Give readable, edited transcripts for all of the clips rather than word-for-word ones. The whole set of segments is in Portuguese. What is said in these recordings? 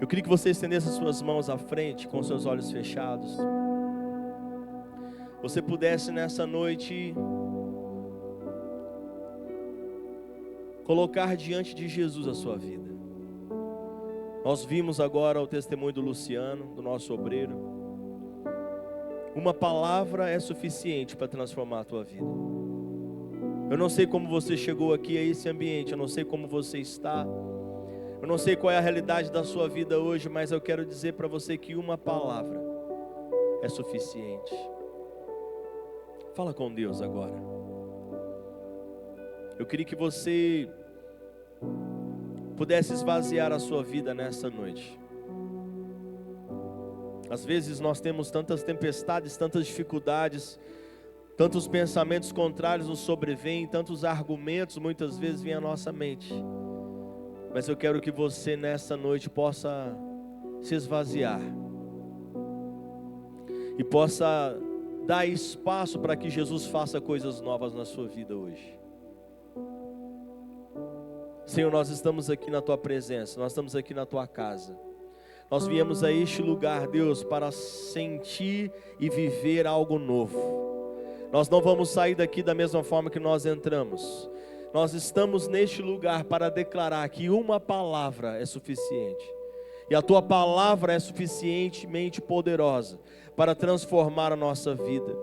Eu queria que você estendesse as suas mãos à frente, com seus olhos fechados. Você pudesse nessa noite colocar diante de Jesus a sua vida. Nós vimos agora o testemunho do Luciano, do nosso obreiro. Uma palavra é suficiente para transformar a tua vida. Eu não sei como você chegou aqui a esse ambiente, eu não sei como você está, eu não sei qual é a realidade da sua vida hoje, mas eu quero dizer para você que uma palavra é suficiente. Fala com Deus agora. Eu queria que você pudesse esvaziar a sua vida nessa noite. Às vezes nós temos tantas tempestades, tantas dificuldades, tantos pensamentos contrários nos sobrevêm, tantos argumentos muitas vezes vêm à nossa mente. Mas eu quero que você nessa noite possa se esvaziar e possa dar espaço para que Jesus faça coisas novas na sua vida hoje. Senhor, nós estamos aqui na Tua presença, nós estamos aqui na Tua casa. Nós viemos a este lugar, Deus, para sentir e viver algo novo. Nós não vamos sair daqui da mesma forma que nós entramos. Nós estamos neste lugar para declarar que uma palavra é suficiente. E a Tua palavra é suficientemente poderosa para transformar a nossa vida.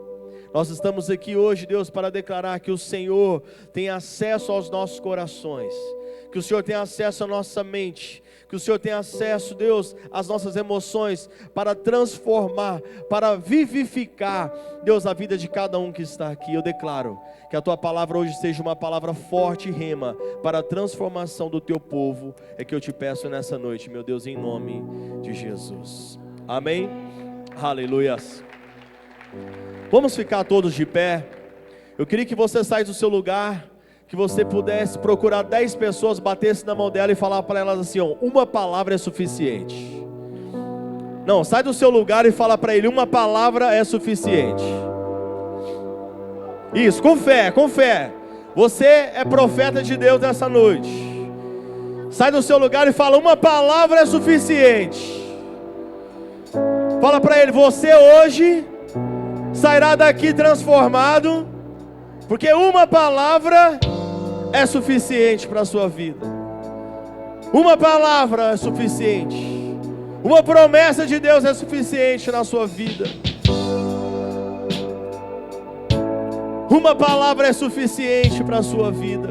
Nós estamos aqui hoje, Deus, para declarar que o Senhor tem acesso aos nossos corações, que o Senhor tem acesso à nossa mente, que o Senhor tem acesso, Deus, às nossas emoções, para transformar, para vivificar, Deus, a vida de cada um que está aqui. Eu declaro que a Tua palavra hoje seja uma palavra forte e rema para a transformação do Teu povo. É que eu te peço nessa noite, meu Deus, em nome de Jesus. Amém? Aleluias. Vamos ficar todos de pé. Eu queria que você saísse do seu lugar, que você pudesse procurar 10 pessoas, batesse na mão dela e falar para elas assim, ó, uma palavra é suficiente. Não, sai do seu lugar e fala para ele, uma palavra é suficiente. Isso, com fé, com fé. Você é profeta de Deus nessa noite. Sai do seu lugar e fala, uma palavra é suficiente. Fala para ele, você hoje sairá daqui transformado, porque uma palavra é suficiente para a sua vida. Uma palavra é suficiente. Uma promessa de Deus é suficiente na sua vida. Uma palavra é suficiente para a sua vida.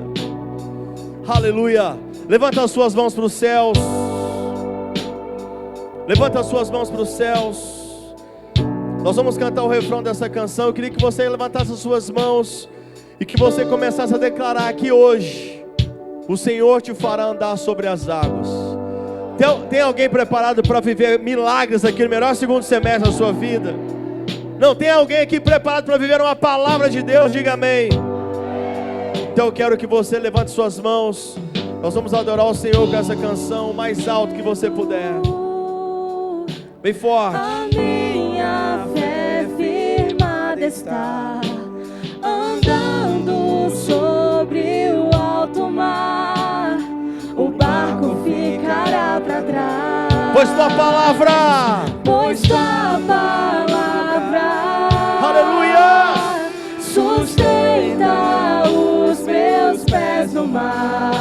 Aleluia. Levanta as suas mãos para os céus. Levanta as suas mãos para os céus. Nós vamos cantar o refrão dessa canção. Eu queria que você levantasse as suas mãos e que você começasse a declarar que hoje o Senhor te fará andar sobre as águas. Tem alguém preparado para viver milagres aqui no melhor segundo semestre da sua vida? Não, tem alguém aqui preparado para viver uma palavra de Deus? Diga amém. Então eu quero que você levante suas mãos. Nós vamos adorar o Senhor com essa canção o mais alto que você puder. Bem forte. A minha fé firmada está, andando sobre o alto mar. O barco ficará para trás, Pois tua palavra, pois tua palavra, aleluia, sustenta os meus pés no mar.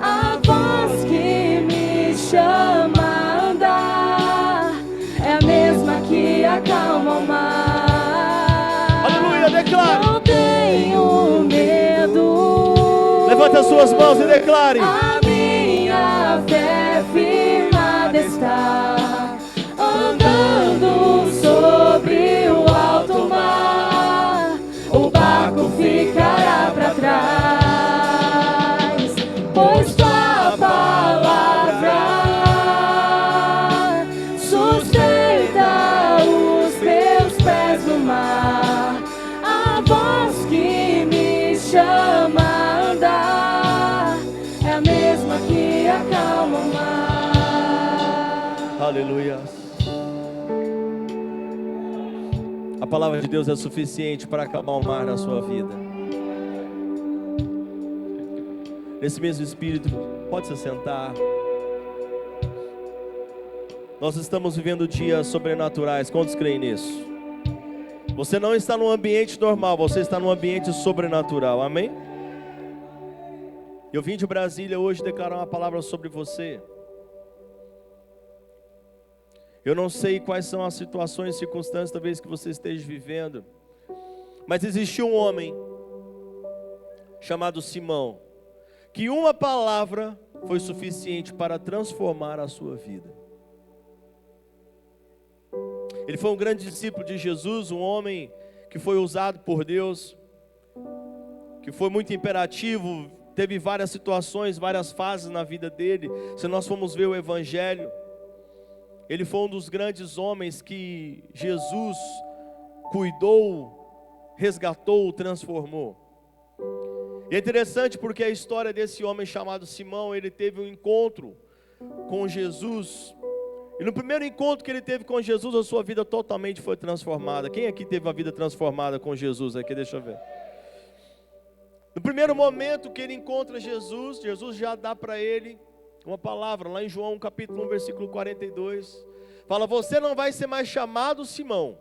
A voz que me chama a andar é a mesma que acalma o mar. aleluia, declare. Não tenho medo. Levante as suas mãos e declare. A minha fé firmada está, andando sobre o alto mar. O barco ficará para trás, pois tua palavra sustenta os meus pés no mar. A voz que me chama a andar é a mesma que acalma o mar. Aleluia. A palavra de Deus é suficiente para acalmar o mar na sua vida. Nesse mesmo espírito, pode se sentar. Nós estamos vivendo dias sobrenaturais. Quantos creem nisso? Você não está num ambiente normal, você está num ambiente sobrenatural, amém? Eu vim de Brasília hoje declarar uma palavra sobre você. Eu não sei quais são as situações e circunstâncias talvez que você esteja vivendo, mas existiu um homem chamado Simão, que uma palavra foi suficiente para transformar a sua vida. Ele foi um grande discípulo de Jesus, um homem que foi usado por Deus, que foi muito imperativo, teve várias situações, várias fases na vida dele. Se nós formos ver o Evangelho, ele foi um dos grandes homens que Jesus cuidou, resgatou, transformou. E é interessante porque a história desse homem chamado Simão, ele teve um encontro com Jesus. E no primeiro encontro que ele teve com Jesus, a sua vida totalmente foi transformada. Quem aqui teve a vida transformada com Jesus? Aqui, deixa eu ver. No primeiro momento que ele encontra Jesus, Jesus já dá para ele uma palavra, lá em João capítulo 1, versículo 42. Fala, você não vai ser mais chamado Simão.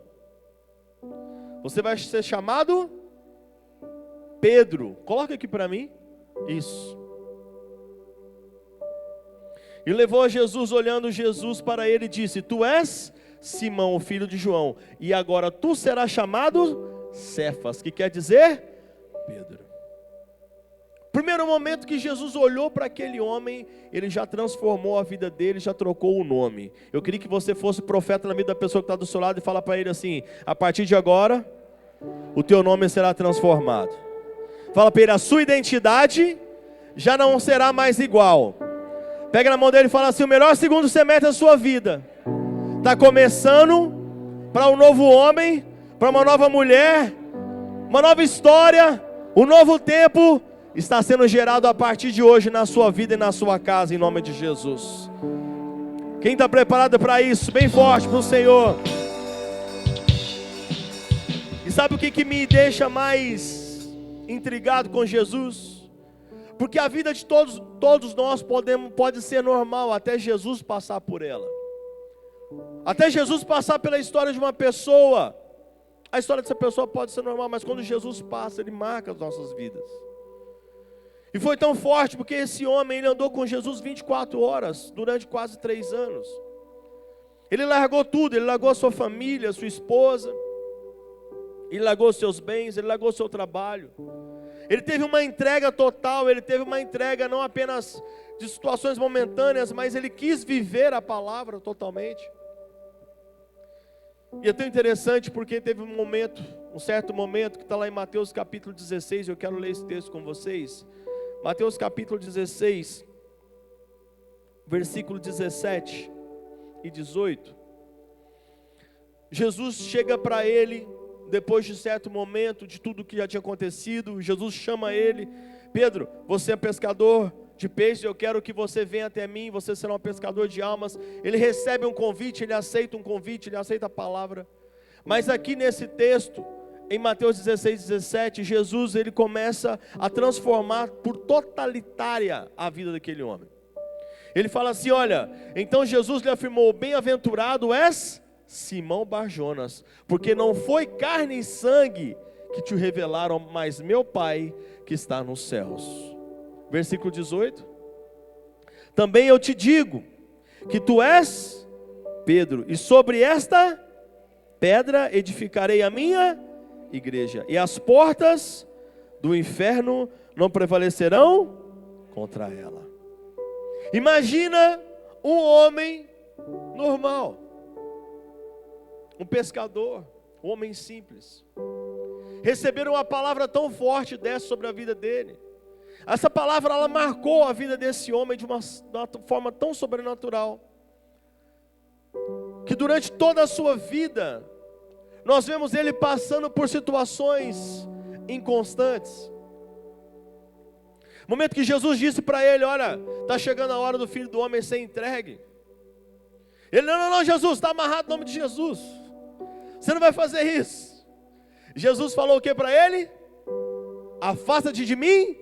Você vai ser chamado Pedro. Coloca aqui para mim. Isso. E levou a Jesus, olhando Jesus para ele, e disse, tu és Simão, o filho de João, e agora tu serás chamado Cefas, que quer dizer Pedro. Primeiro momento que Jesus olhou para aquele homem, ele já transformou a vida dele, já trocou o nome. Eu queria que você fosse profeta na vida da pessoa que está do seu lado e fala para ele assim, a partir de agora, o teu nome será transformado. Fala para ele, a sua identidade já não será mais igual. Pega na mão dele e fala assim, o melhor segundo semestre da sua vida está começando para um novo homem, para uma nova mulher, uma nova história, um novo tempo está sendo gerado a partir de hoje na sua vida e na sua casa, em nome de Jesus. Quem está preparado para isso? Bem forte para o Senhor. E sabe o que me deixa mais intrigado com Jesus? Porque a vida de todos nós pode ser normal, até Jesus passar por ela. Até Jesus passar pela história de uma pessoa. A história dessa pessoa pode ser normal, mas quando Jesus passa, Ele marca as nossas vidas. E foi tão forte, porque esse homem, ele andou com Jesus 24 horas, durante quase 3 anos. Ele largou tudo, ele largou a sua família, a sua esposa. Ele largou seus bens, ele largou seu trabalho. Ele teve uma entrega total, ele teve uma entrega não apenas de situações momentâneas, mas ele quis viver a palavra totalmente. E é tão interessante porque teve um certo momento, que está lá em Mateus capítulo 16, eu quero ler esse texto com vocês. Mateus capítulo 16, versículo 17 e 18. Jesus chega para ele, depois de certo momento, de tudo que já tinha acontecido, Jesus chama ele, Pedro, você é pescador de peixe, eu quero que você venha até mim, você será um pescador de almas. Ele recebe um convite, ele aceita um convite, ele aceita a palavra. Mas aqui nesse texto, em Mateus 16, 17, Jesus ele começa a transformar por totalitária a vida daquele homem. Ele fala assim, olha, então Jesus lhe afirmou, bem-aventurado és Simão Bar-Jonas, porque não foi carne e sangue que te revelaram, mas meu Pai que está nos céus. Versículo 18. Também eu te digo que tu és Pedro, e sobre esta pedra edificarei a minha igreja, e as portas do inferno não prevalecerão contra ela. Imagina um homem normal, um pescador, um homem simples, receber uma palavra tão forte dessa sobre a vida dele. Essa palavra ela marcou a vida desse homem de uma forma tão sobrenatural, que durante toda a sua vida nós vemos ele passando por situações inconstantes. No momento que Jesus disse para ele, olha, está chegando a hora do Filho do Homem ser entregue. Ele, não, Jesus, está amarrado no nome de Jesus. Você não vai fazer isso. Jesus falou o que para ele? Afasta-te de mim,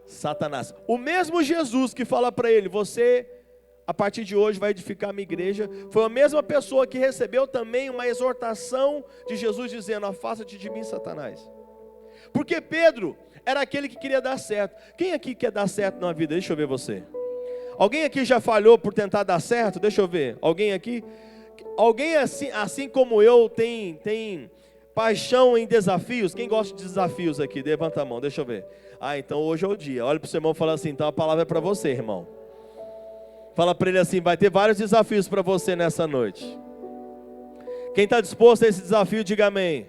Satanás. O mesmo Jesus que fala para ele, você a partir de hoje vai edificar a minha igreja, foi a mesma pessoa que recebeu também uma exortação de Jesus dizendo: afasta-te de mim, Satanás. Porque Pedro era aquele que queria dar certo. Quem aqui quer dar certo na vida? Deixa eu ver você. Alguém aqui já falhou por tentar dar certo? Deixa eu ver. Alguém aqui? Alguém assim como eu tem paixão em desafios? Quem gosta de desafios aqui? Levanta a mão, deixa eu ver. Então hoje é o dia. Olha para o seu irmão e fala assim: então a palavra é para você, irmão. Fala para ele assim: vai ter vários desafios para você nessa noite. Quem está disposto a esse desafio, diga amém.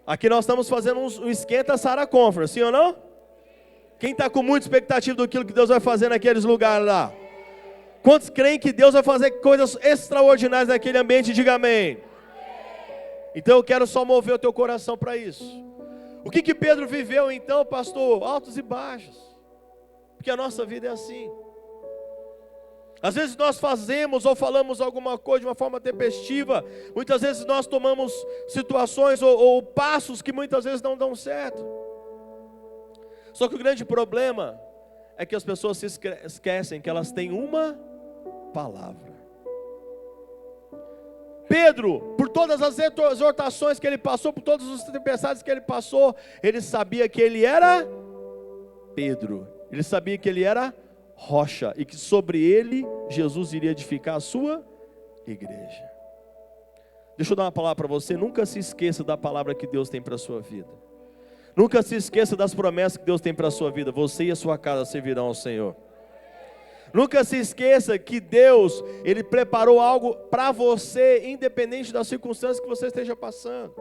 Aqui nós estamos fazendo um esquenta Sara Conference, sim ou não? Quem está com muita expectativa do que Deus vai fazer naqueles lugares lá? Quantos creem que Deus vai fazer coisas extraordinárias naquele ambiente? Diga amém. Então eu quero só mover o teu coração para isso. O que Pedro viveu então, pastor? Altos e baixos. Porque a nossa vida é assim. Às vezes nós fazemos ou falamos alguma coisa de uma forma tempestiva. Muitas vezes nós tomamos situações ou passos que muitas vezes não dão certo. Só que o grande problema é que as pessoas se esquecem que elas têm uma palavra. Pedro, por todas as exortações que ele passou, por todas as tempestades que ele passou, ele sabia que ele era Pedro. Ele sabia que ele era rocha e que sobre ele Jesus iria edificar a sua igreja. Deixa eu dar uma palavra para você: nunca se esqueça da palavra que Deus tem para a sua vida. Nunca se esqueça das promessas que Deus tem para a sua vida. Você e a sua casa servirão ao Senhor. Nunca se esqueça que Deus, Ele preparou algo para você, independente das circunstâncias que você esteja passando.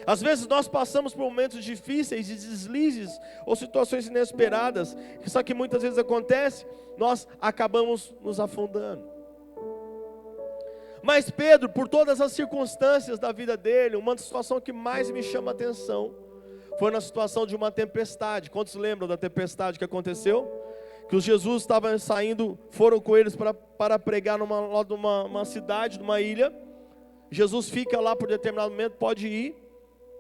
Às vezes nós passamos por momentos difíceis, de deslizes ou situações inesperadas, só que muitas vezes acontece, nós acabamos nos afundando. Mas Pedro, por todas as circunstâncias da vida dele, uma situação que mais me chama a atenção foi na situação de uma tempestade. Quantos lembram da tempestade que aconteceu? Que os Jesus estavam saindo, foram com eles para pregar numa cidade, numa ilha. Jesus fica lá por determinado momento, pode ir,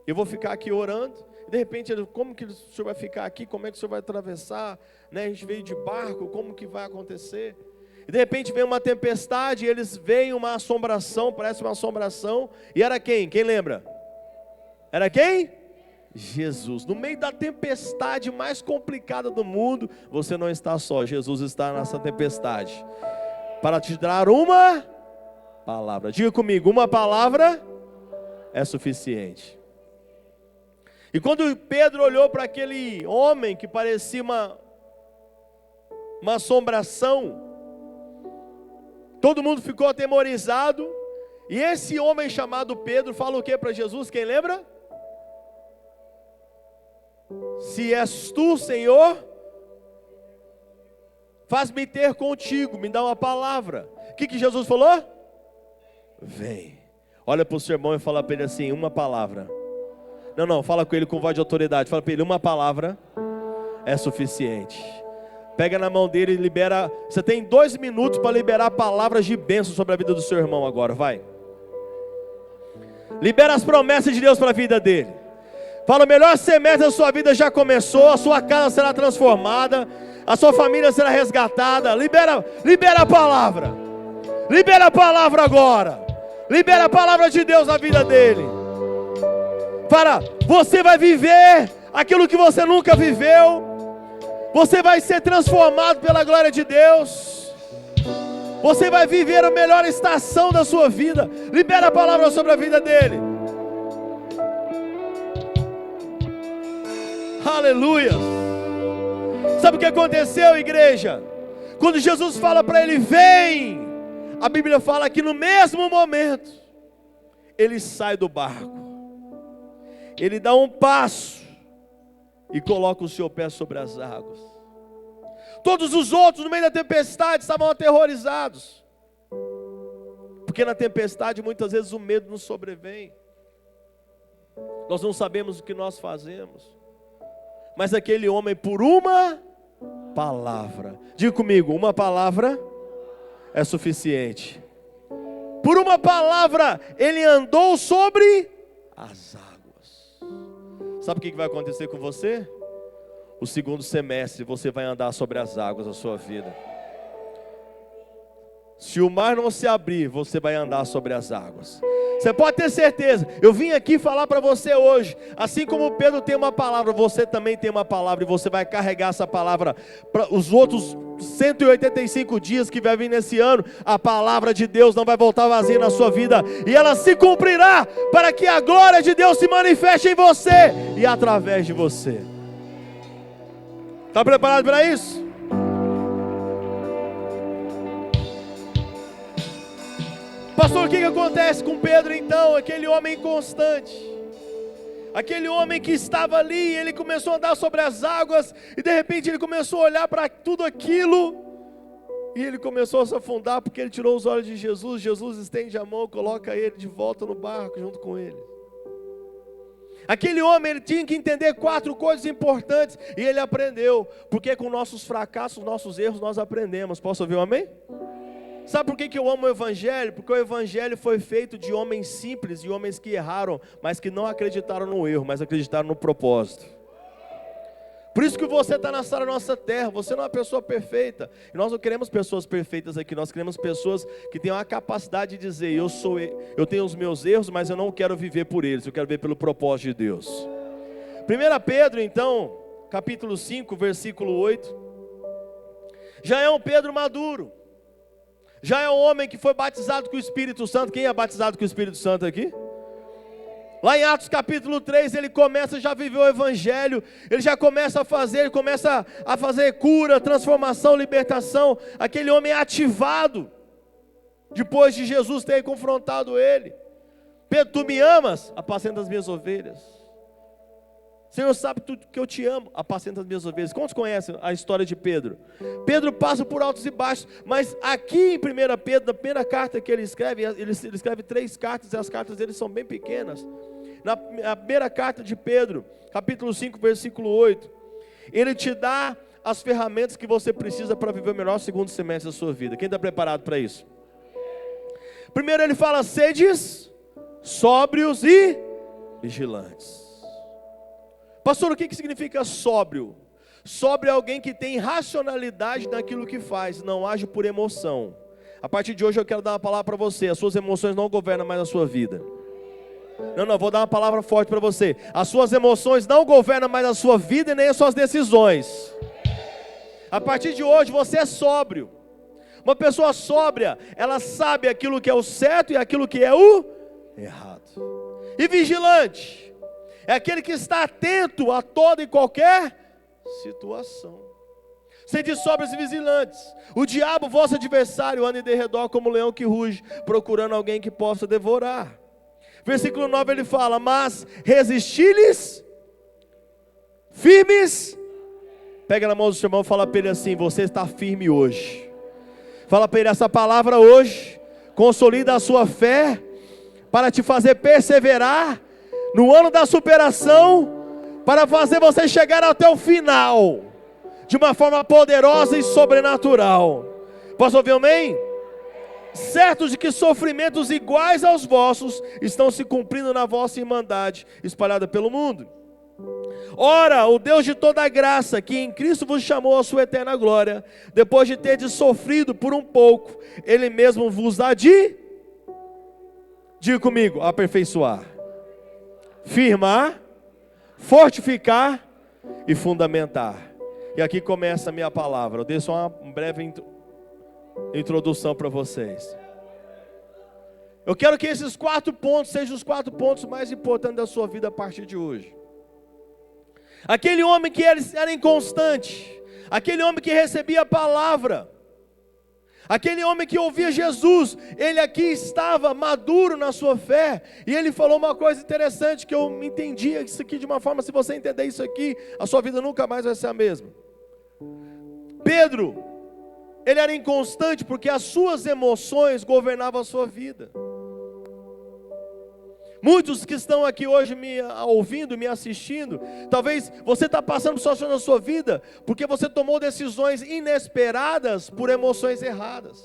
eu vou ficar aqui orando. De repente ele: como que o senhor vai ficar aqui? Como é que o senhor vai atravessar? A gente veio de barco, como que vai acontecer? E de repente vem uma tempestade, e eles veem uma assombração, parece uma assombração. E era quem? Quem lembra? Era quem? Jesus. No meio da tempestade mais complicada do mundo, você não está só, Jesus está nessa tempestade para te dar uma palavra. Diga comigo: uma palavra é suficiente. E quando Pedro olhou para aquele homem que parecia uma assombração, todo mundo ficou atemorizado. E esse homem chamado Pedro fala o que para Jesus? Quem lembra? Se és tu, Senhor, faz-me ter contigo, me dá uma palavra. O que Jesus falou? Vem. Olha para o seu irmão e fala para ele assim: uma palavra. Não, fala com ele com voz de autoridade. Fala para ele: uma palavra é suficiente. Pega na mão dele e libera. Você tem 2 minutos para liberar palavras de bênção sobre a vida do seu irmão agora, vai. Libera as promessas de Deus para a vida dele. Fala: o melhor semestre da sua vida já começou, a sua casa será transformada, a sua família será resgatada. Libera a palavra. Libera a palavra agora. Libera a palavra de Deus na vida dele. Fala: você vai viver aquilo que você nunca viveu. Você vai ser transformado pela glória de Deus. Você vai viver a melhor estação da sua vida. Libera a palavra sobre a vida dele. Aleluia. Sabe o que aconteceu, igreja? Quando Jesus fala para ele: vem, a Bíblia fala que no mesmo momento ele sai do barco, ele dá um passo e coloca o seu pé sobre as águas. Todos os outros no meio da tempestade estavam aterrorizados, porque na tempestade muitas vezes o medo nos sobrevém. Nós não sabemos o que nós fazemos. Mas aquele homem, por uma palavra, diga comigo: uma palavra é suficiente. Por uma palavra ele andou sobre as águas. Sabe o que vai acontecer com você? O segundo semestre você vai andar sobre as águas da sua vida. Se o mar não se abrir, você vai andar sobre as águas. Você pode ter certeza. Eu vim aqui falar para você hoje. Assim como Pedro tem uma palavra, você também tem uma palavra. E você vai carregar essa palavra para os outros 185 dias que vai vir nesse ano. A palavra de Deus não vai voltar vazia na sua vida. E ela se cumprirá para que a glória de Deus se manifeste em você e através de você. Está preparado para isso? Pastor, o que acontece com Pedro então? Aquele homem inconstante, aquele homem que estava ali, ele começou a andar sobre as águas, e de repente ele começou a olhar para tudo aquilo, e ele começou a se afundar, porque ele tirou os olhos de Jesus. Jesus estende a mão, coloca ele de volta no barco junto com ele. Aquele homem, ele tinha que entender 4 coisas importantes, e ele aprendeu, porque com nossos fracassos, nossos erros, nós aprendemos. Posso ouvir um amém? Sabe por que eu amo o Evangelho? Porque o Evangelho foi feito de homens simples, de homens que erraram, mas que não acreditaram no erro, mas acreditaram no propósito. Por isso que você está na sala da nossa terra. Você não é uma pessoa perfeita, e nós não queremos pessoas perfeitas aqui. Nós queremos pessoas que tenham a capacidade de dizer: eu tenho os meus erros, mas eu não quero viver por eles, eu quero viver pelo propósito de Deus. 1 Pedro então, capítulo 5, versículo 8. Já é um Pedro maduro, já é um homem que foi batizado com o Espírito Santo. Quem é batizado com o Espírito Santo aqui? Lá em Atos capítulo 3, ele começa, já viveu o Evangelho, ele já começa a fazer cura, transformação, libertação. Aquele homem é ativado, depois de Jesus ter confrontado ele. Pedro, tu me amas? Apacenta as minhas ovelhas. Senhor, sabe tudo que eu te amo, apacenta as minhas ovelhas. Quantos conhecem a história de Pedro? Pedro passa por altos e baixos, mas aqui em 1 Pedro, na primeira carta que ele escreve 3 cartas, e as cartas dele são bem pequenas. Na primeira carta de Pedro, capítulo 5, versículo 8, ele te dá as ferramentas que você precisa para viver o melhor segundo semestre da sua vida. Quem está preparado para isso? Primeiro ele fala: sedes sóbrios e vigilantes. Pastor, o que significa sóbrio? Sóbrio é alguém que tem racionalidade naquilo que faz, não age por emoção. A partir de hoje eu quero dar uma palavra para você: as suas emoções não governam mais a sua vida. Não, vou dar uma palavra forte para você. As suas emoções não governam mais a sua vida e nem as suas decisões. A partir de hoje você é sóbrio. Uma pessoa sóbria, ela sabe aquilo que é o certo e aquilo que é o errado. E vigilante é aquele que está atento a toda e qualquer situação. Sede sóbrios e vigilantes. O diabo, vosso adversário, anda em derredor como um leão que ruge, procurando alguém que possa devorar. Versículo 9 ele fala: mas resisti-lhes firmes. Pega na mão do seu irmão e fala para ele assim: você está firme hoje. Fala para ele: essa palavra hoje consolida a sua fé para te fazer perseverar no ano da superação, para fazer você chegar até o final de uma forma poderosa e sobrenatural. Posso ouvir um amém? Certos de que sofrimentos iguais aos vossos estão se cumprindo na vossa irmandade espalhada pelo mundo. Ora, o Deus de toda a graça, que em Cristo vos chamou à sua eterna glória, depois de terdes sofrido por um pouco, Ele mesmo vos dá diga comigo, aperfeiçoar, firmar, fortificar e fundamentar. E aqui começa a minha palavra. Eu dei só uma breve introdução para vocês. Eu quero que esses 4 pontos sejam os 4 pontos mais importantes da sua vida a partir de hoje. Aquele homem que era inconstante, aquele homem que recebia a palavra, aquele homem que ouvia Jesus, ele aqui estava maduro na sua fé. E ele falou uma coisa interessante, que eu entendi isso aqui de uma forma: se você entender isso aqui, a sua vida nunca mais vai ser a mesma. Pedro, ele era inconstante porque as suas emoções governavam a sua vida. Muitos que estão aqui hoje me ouvindo, me assistindo, talvez você está passando por situações na sua vida porque você tomou decisões inesperadas por emoções erradas.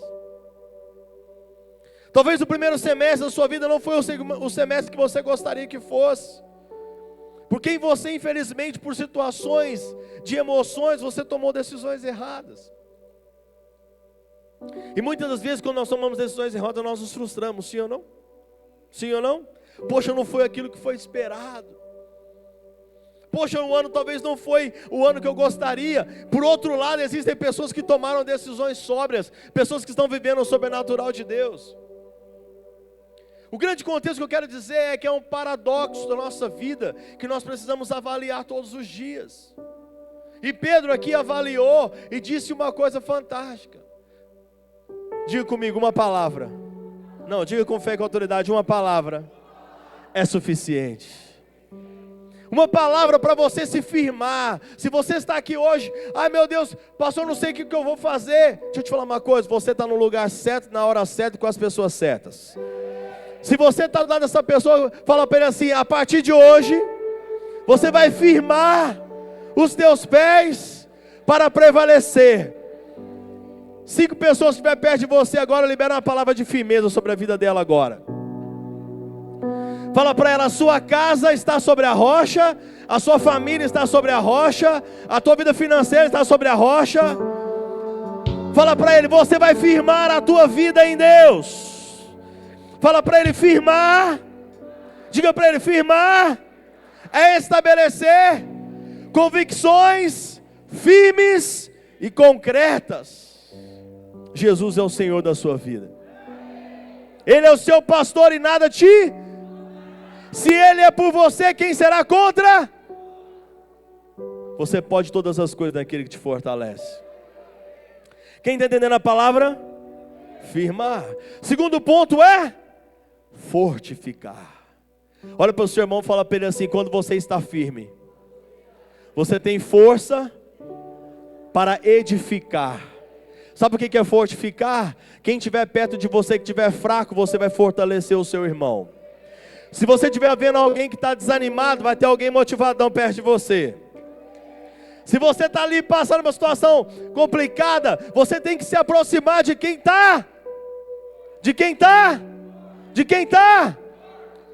Talvez o primeiro semestre da sua vida não foi o semestre que você gostaria que fosse, porque você, infelizmente, por situações de emoções, você tomou decisões erradas. E muitas das vezes quando nós tomamos decisões erradas, nós nos frustramos, sim ou não? Sim ou não? Poxa, não foi aquilo que foi esperado. Poxa, o ano talvez não foi o ano que eu gostaria. Por outro lado, existem pessoas que tomaram decisões sóbrias, pessoas que estão vivendo o sobrenatural de Deus. O grande contexto que eu quero dizer é que é um paradoxo da nossa vida, que nós precisamos avaliar todos os dias. E Pedro aqui avaliou e disse uma coisa fantástica. Diga comigo uma palavra. Não, diga com fé e com autoridade, uma palavra é suficiente. Uma palavra para você se firmar. Se você está aqui hoje, ai meu Deus, pastor, eu não sei o que eu vou fazer. Deixa eu te falar uma coisa, você está no lugar certo, na hora certa, com as pessoas certas. Se você está do lado dessa pessoa, fala para ele assim, a partir de hoje, você vai firmar os teus pés para prevalecer. 5 pessoas que estiverem perto de você agora, libera uma palavra de firmeza sobre a vida dela agora. Fala para ela, a sua casa está sobre a rocha, a sua família está sobre a rocha, a tua vida financeira está sobre a rocha. Fala para ele, você vai firmar a tua vida em Deus. Fala para ele, firmar. Diga para ele, firmar é estabelecer convicções firmes e concretas. Jesus é o Senhor da sua vida. Ele é o seu pastor e nada te... Se Ele é por você, quem será contra? Você pode todas as coisas naquele que te fortalece. Quem está entendendo a palavra? Firmar. Segundo ponto é fortificar. Olha para o seu irmão e fala para ele assim, quando você está firme, você tem força para edificar. Sabe o que é fortificar? Quem estiver perto de você, que estiver fraco, você vai fortalecer o seu irmão. Se você estiver vendo alguém que está desanimado, vai ter alguém motivadão perto de você. Se você está ali passando uma situação complicada, você tem que se aproximar de quem está. De quem está? De quem está?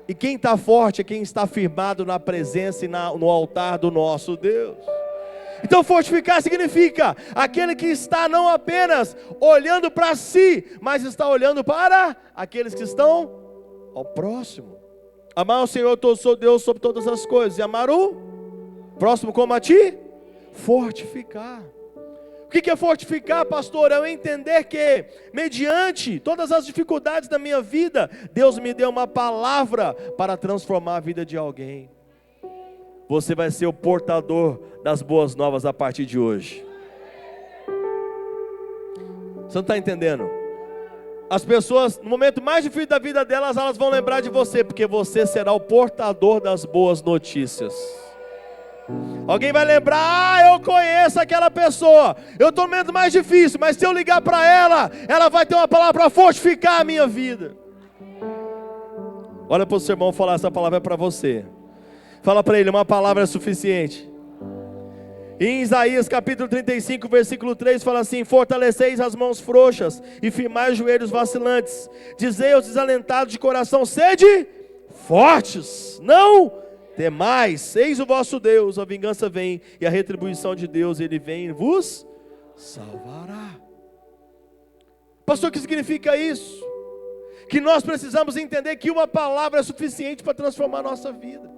E quem está forte é quem está firmado na presença e no altar do nosso Deus. Então fortificar significa aquele que está não apenas olhando para si, mas está olhando para aqueles que estão ao próximo. Amar o Senhor, eu sou Deus sobre todas as coisas, e amar o próximo como a ti, fortificar. O que é fortificar, pastor? É eu entender que, mediante todas as dificuldades da minha vida, Deus me deu uma palavra para transformar a vida de alguém. Você vai ser o portador das boas novas a partir de hoje. Você não está entendendo? As pessoas, no momento mais difícil da vida delas, elas vão lembrar de você, porque você será o portador das boas notícias. Alguém vai lembrar, eu conheço aquela pessoa, eu estou no momento mais difícil, mas se eu ligar para ela, ela vai ter uma palavra para fortificar a minha vida. Olha para o seu irmão e fala, essa palavra é para você. Fala para ele, uma palavra é suficiente. Em Isaías capítulo 35, versículo 3, fala assim, fortaleceis as mãos frouxas e firmai os joelhos vacilantes. Dizei aos desalentados de coração, sede fortes, não temais, eis o vosso Deus, a vingança vem e a retribuição de Deus, Ele vem e vos salvará. Pastor, o que significa isso? Que nós precisamos entender que uma palavra é suficiente para transformar a nossa vida.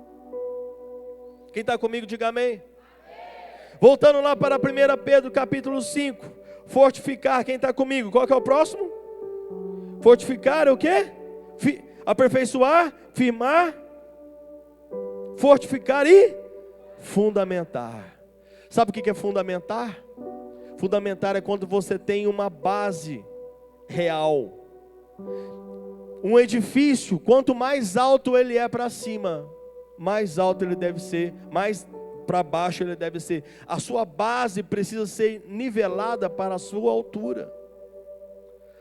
Quem está comigo, diga amém. Voltando lá para 1 Pedro capítulo 5, fortificar, quem está comigo? Qual que é o próximo? Fortificar é o quê? Aperfeiçoar, firmar, fortificar e fundamentar. Sabe o que é fundamentar? Fundamentar é quando você tem uma base real. Um edifício, quanto mais alto ele é para cima, mais alto ele deve ser, mais para baixo ele deve ser. A sua base precisa ser nivelada para a sua altura.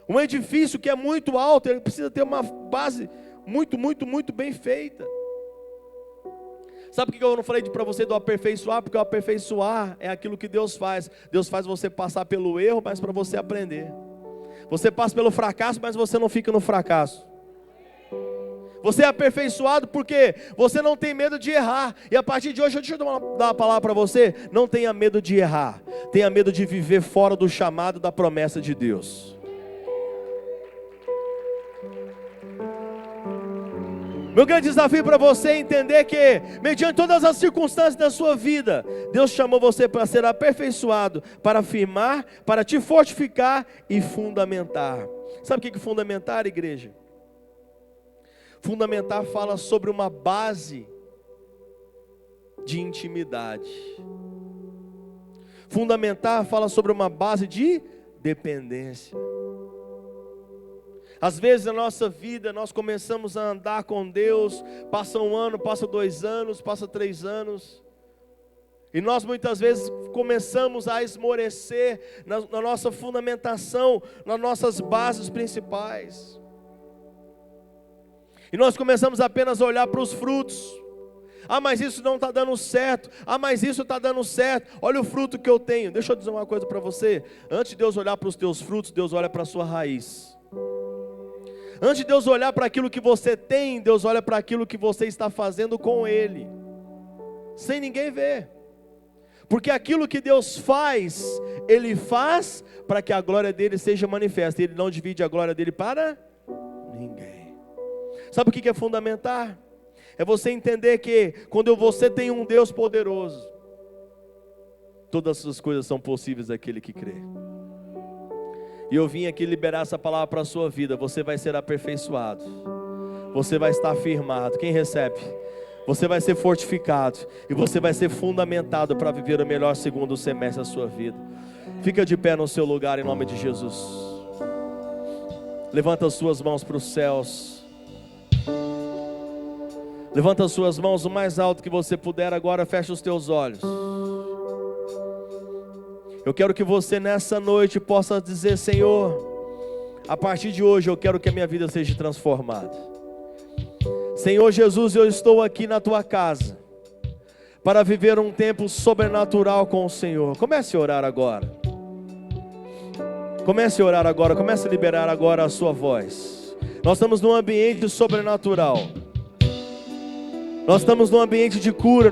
Um edifício que é muito alto, ele precisa ter uma base muito bem feita. Sabe por que eu não falei para você do aperfeiçoar? Porque o aperfeiçoar é aquilo que Deus faz. Deus faz você passar pelo erro, mas para você aprender. Você passa pelo fracasso, mas você não fica no fracasso. Você é aperfeiçoado porque você não tem medo de errar. E a partir de hoje, deixa eu dar uma palavra para você. Não tenha medo de errar. Tenha medo de viver fora do chamado da promessa de Deus. Meu grande desafio para você é entender que, mediante todas as circunstâncias da sua vida, Deus chamou você para ser aperfeiçoado, para afirmar, para te fortificar e fundamentar. Sabe o que é fundamentar, igreja? Fundamentar fala sobre uma base de intimidade. Fundamentar fala sobre uma base de dependência. Às vezes na nossa vida nós começamos a andar com Deus, passa 1 ano, passa 2 anos, passa 3 anos, e nós muitas vezes começamos a esmorecer na nossa fundamentação, nas nossas bases principais, e nós começamos apenas a olhar para os frutos. Ah, mas isso não está dando certo. Ah, mas isso está dando certo. Olha o fruto que eu tenho. Deixa eu dizer uma coisa para você. Antes de Deus olhar para os teus frutos, Deus olha para a sua raiz. Antes de Deus olhar para aquilo que você tem, Deus olha para aquilo que você está fazendo com Ele, sem ninguém ver. Porque aquilo que Deus faz, Ele faz para que a glória dEle seja manifesta. Ele não divide a glória dEle para ninguém. Sabe o que é fundamentar? É você entender que quando você tem um Deus poderoso, todas as coisas são possíveis àquele que crê. E eu vim aqui liberar essa palavra para a sua vida. Você vai ser aperfeiçoado, você vai estar firmado. Quem recebe? Você vai ser fortificado, e você vai ser fundamentado para viver o melhor segundo semestre da sua vida. Fica de pé no seu lugar em nome de Jesus. Levanta as suas mãos para os céus. Levanta as suas mãos o mais alto que você puder agora. Fecha os teus olhos. Eu quero que você nessa noite possa dizer: Senhor, a partir de hoje eu quero que a minha vida seja transformada. Senhor Jesus, eu estou aqui na tua casa para viver um tempo sobrenatural com o Senhor. Comece a orar agora. Comece a orar agora. Comece a liberar agora a sua voz. Nós estamos num ambiente sobrenatural. Nós estamos num ambiente de cura.